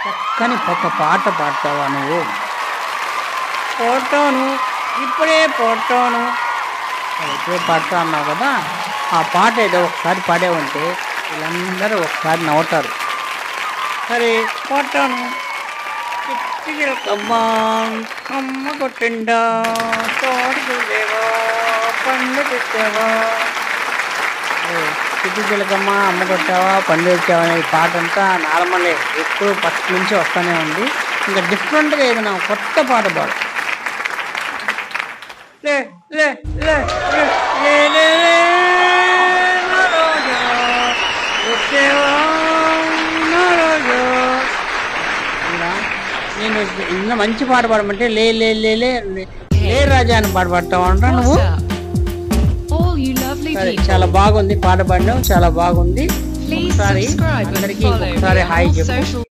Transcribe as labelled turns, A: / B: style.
A: చక్కని ఒక పాట పాడతావా నువ్వు? పోతాను, ఇప్పుడే పోతాను. ఇప్పుడే పాడతా అన్నావు కదా, ఆ పాట ఏదో ఒకసారి పాడేవంటే వీళ్ళందరూ ఒకసారి నవ్వుతారు. సరే పోతాను. చిలకమ్మా అమ్మ కొట్టిండా, తోడు లేవా పండు తెచ్చావా. చిట్టి చిలకమ్మ అమ్మ కొట్టావా పండు తెచ్చావా అనే పాట అంతా నార్మలే, ఎప్పుడు ఫస్ట్ నుంచి వస్తూనే ఉంది. ఇంకా డిఫరెంట్గా ఏదైనా కొత్త పాట పాడు. లే లే లే లే లే లే నా రోజా, వచ్చేవా నా రోజా. ఇలా నేను ఇంకా మంచి పాట పాడమంటే లే లే లే లే లే రాజా అని పాట పాడతావు అంటా నువ్వు. సరే, చాలా బాగుంది పాట పాడినావు, చాలా బాగుంది. ఒకసారి అందరికీ ఒకసారి హాయ్ చెప్పు.